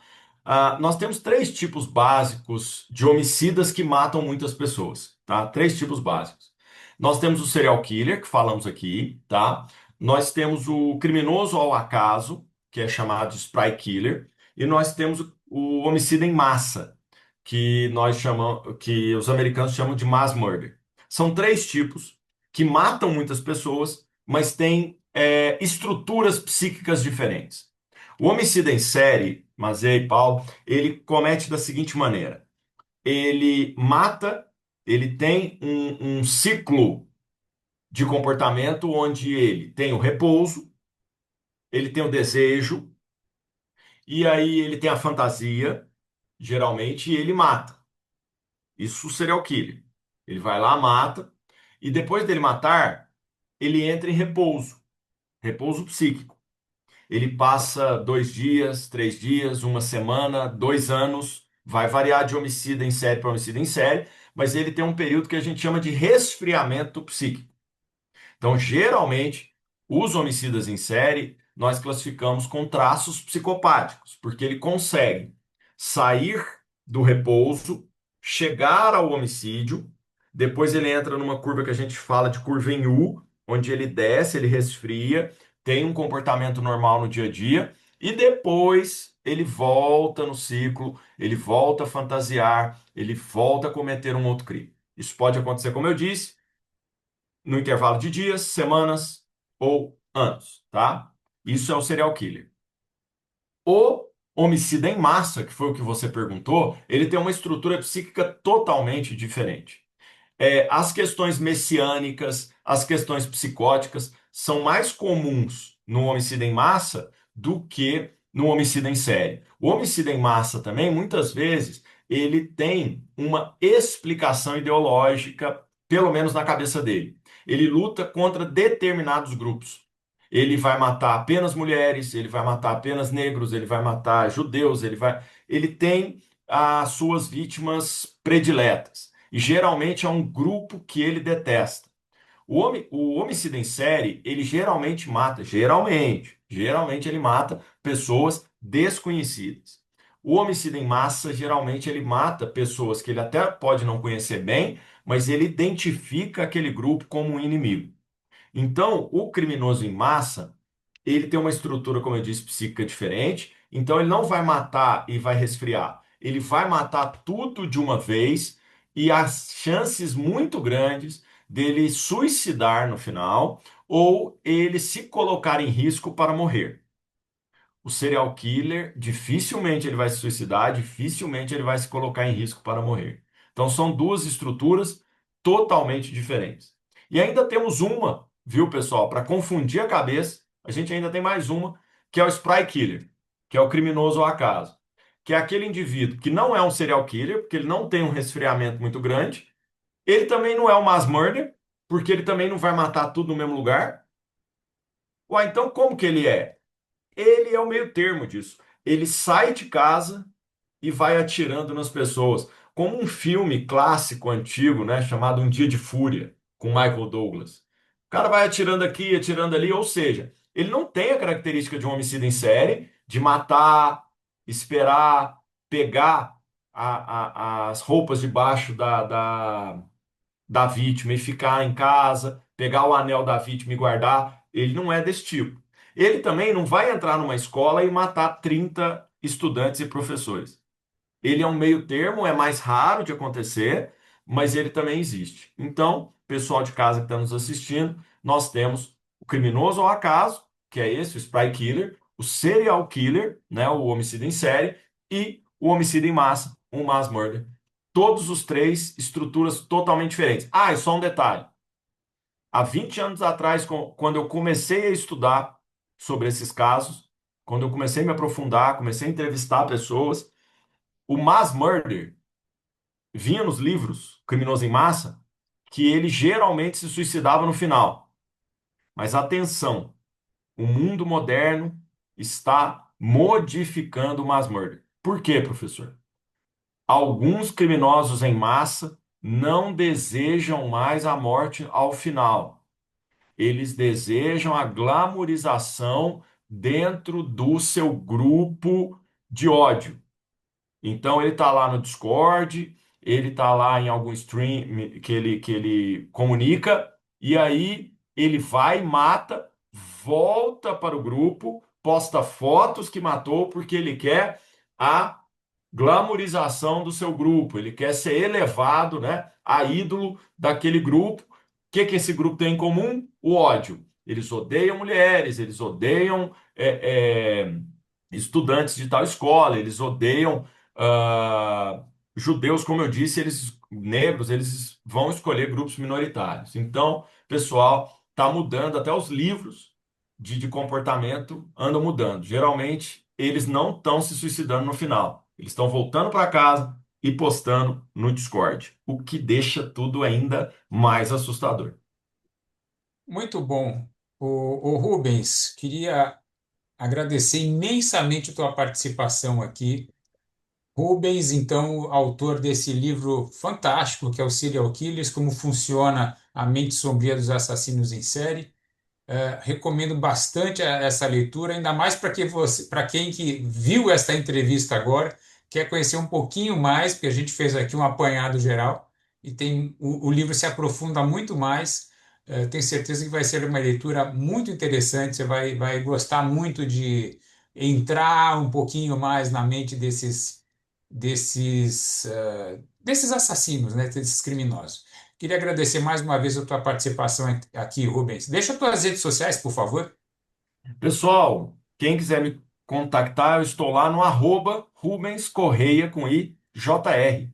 [SPEAKER 3] Nós temos três tipos básicos de homicidas que matam muitas pessoas, tá? Três tipos básicos. Nós temos o serial killer, que falamos aqui, tá? Nós temos o criminoso ao acaso, que é chamado de spy killer, e nós temos o homicida em massa, que nós chamamos, que os americanos chamam de mass murder. São três tipos que matam muitas pessoas, mas têm estruturas psíquicas diferentes. O homicida em série, Mazei e Paulo, ele comete da seguinte maneira: ele mata, ele tem um ciclo de comportamento onde ele tem o repouso, ele tem o desejo, e aí ele tem a fantasia, geralmente, e ele mata. Isso o serial killer. Ele vai lá, mata, e depois dele matar, ele entra em repouso, repouso psíquico. Ele passa 2 dias, 3 dias, uma semana, 2 anos, vai variar de homicida em série para homicida em série, mas ele tem um período que a gente chama de resfriamento psíquico. Então, geralmente, Os homicidas em série, nós classificamos com traços psicopáticos, porque ele consegue sair do repouso, chegar ao homicídio, depois ele entra numa curva que a gente fala de curva em U, onde ele desce, ele resfria, tem um comportamento normal no dia a dia, e depois ele volta no ciclo, ele volta a fantasiar, ele volta a cometer um outro crime. Isso pode acontecer, como eu disse, no intervalo de dias, semanas ou anos, tá? Isso é o serial killer. O homicida em massa, que foi o que você perguntou, ele tem uma estrutura psíquica totalmente diferente. As questões messiânicas, as questões psicóticas são mais comuns no homicida em massa do que no homicida em série. O homicida em massa também, muitas vezes, ele tem uma explicação ideológica, pelo menos na cabeça dele. Ele luta contra determinados grupos. Ele vai matar apenas mulheres, ele vai matar apenas negros, ele vai matar judeus, ele tem as suas vítimas prediletas. E geralmente é um grupo que ele detesta. O homicida em série, ele geralmente mata, geralmente ele mata pessoas desconhecidas. O homicida em massa, geralmente ele mata pessoas que ele até pode não conhecer bem, mas ele identifica aquele grupo como um inimigo. Então, o criminoso em massa, ele tem uma estrutura, como eu disse, psíquica diferente. Então, ele não vai matar e vai resfriar. Ele vai matar tudo de uma vez e as chances muito grandes dele suicidar no final ou ele se colocar em risco para morrer. O serial killer, dificilmente ele vai se suicidar, dificilmente ele vai se colocar em risco para morrer. Então são duas estruturas totalmente diferentes. E ainda temos uma, viu, pessoal, para confundir a cabeça, a gente ainda tem mais uma, que é o spry killer, que é o criminoso ao acaso, que é aquele indivíduo que não é um serial killer, porque ele não tem um resfriamento muito grande, ele também não é um mass murder, porque ele também não vai matar tudo no mesmo lugar. Ué, então como que ele é? Ele é o meio termo disso. Ele sai de casa e vai atirando nas pessoas, como um filme clássico antigo, né, chamado Um Dia de Fúria, com Michael Douglas. O cara vai atirando aqui, atirando ali, ou seja, ele não tem a característica de um homicida em série, de matar, esperar, pegar as roupas debaixo da vítima e ficar em casa, pegar o anel da vítima e guardar. Ele não é desse tipo. Ele também não vai entrar numa escola e matar 30 estudantes e professores. Ele é um meio termo, é mais raro de acontecer, mas ele também existe. Então, pessoal de casa que está nos assistindo, nós temos o criminoso ao acaso, que é esse, o spy killer, o serial killer, né, o homicida em série, e o homicida em massa, um mass murder. Todos os três estruturas totalmente diferentes. Ah, e só um detalhe. Há 20 anos atrás, quando eu comecei a estudar sobre esses casos, quando eu comecei a me aprofundar, comecei a entrevistar pessoas, o mass murder vinha nos livros Criminoso em Massa que ele geralmente se suicidava no final. Mas atenção, o mundo moderno está modificando o mass murder. Por quê, professor? Alguns criminosos em massa não desejam mais a morte ao final. Eles desejam a glamorização dentro do seu grupo de ódio. Então ele está lá no Discord, ele está lá em algum stream que ele comunica, e aí ele vai, mata, volta para o grupo, posta fotos que matou, porque ele quer a glamorização do seu grupo, ele quer ser elevado, né, a ídolo daquele grupo. O que que esse grupo tem em comum? O ódio. Eles odeiam mulheres, eles odeiam estudantes de tal escola, eles odeiam judeus, como eu disse, eles negros, eles vão escolher grupos minoritários. Então, pessoal, está mudando, até os livros de comportamento andam mudando. Geralmente, eles não estão se suicidando no final. Eles estão voltando para casa e postando no Discord, o que deixa tudo ainda mais assustador.
[SPEAKER 1] Muito bom. O Rubens, queria agradecer imensamente a tua participação aqui. Rubens, então, autor desse livro fantástico que é o Serial Killers, como funciona a mente sombria dos assassinos em série. Recomendo bastante essa leitura, ainda mais para quem que viu esta entrevista agora, quer conhecer um pouquinho mais, porque a gente fez aqui um apanhado geral e o livro se aprofunda muito mais. Tenho certeza que vai ser uma leitura muito interessante. Você vai gostar muito de entrar um pouquinho mais na mente desses assassinos, né, desses criminosos. Queria agradecer mais uma vez a tua participação aqui, Rubens. Deixa as tuas redes sociais, por favor.
[SPEAKER 3] Pessoal, quem quiser me contactar, eu estou lá no arroba Rubens Correia com JR.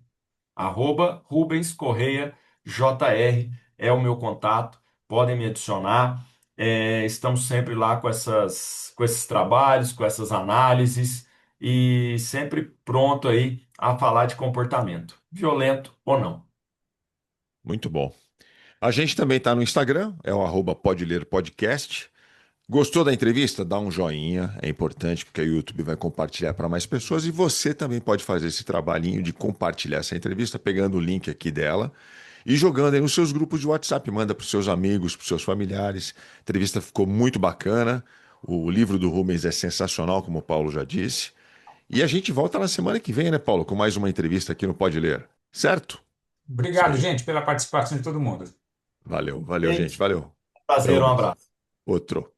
[SPEAKER 3] Arroba Rubens Correia JR é o meu contato. Podem me adicionar. Estamos sempre lá com esses trabalhos, com essas análises e sempre pronto aí a falar de comportamento, violento ou não.
[SPEAKER 2] Muito bom. A gente também está no Instagram, é o Pode Ler Podcast. Gostou da entrevista? Dá um joinha, é importante, porque o YouTube vai compartilhar para mais pessoas e você também pode fazer esse trabalhinho de compartilhar essa entrevista, pegando o link aqui dela e jogando aí nos seus grupos de WhatsApp. Manda para os seus amigos, para os seus familiares. A entrevista ficou muito bacana. O livro do Rubens é sensacional, como o Paulo já disse. E a gente volta na semana que vem, né, Paulo, com mais uma entrevista aqui no Pode Ler. Certo? Isso
[SPEAKER 1] Obrigado,
[SPEAKER 2] aí.
[SPEAKER 1] gente, pela participação de todo mundo.
[SPEAKER 2] Valeu, valeu,
[SPEAKER 3] É
[SPEAKER 2] gente.
[SPEAKER 3] isso.
[SPEAKER 2] Valeu. Até
[SPEAKER 3] Prazer, um
[SPEAKER 2] mais.
[SPEAKER 3] abraço.
[SPEAKER 2] Outro.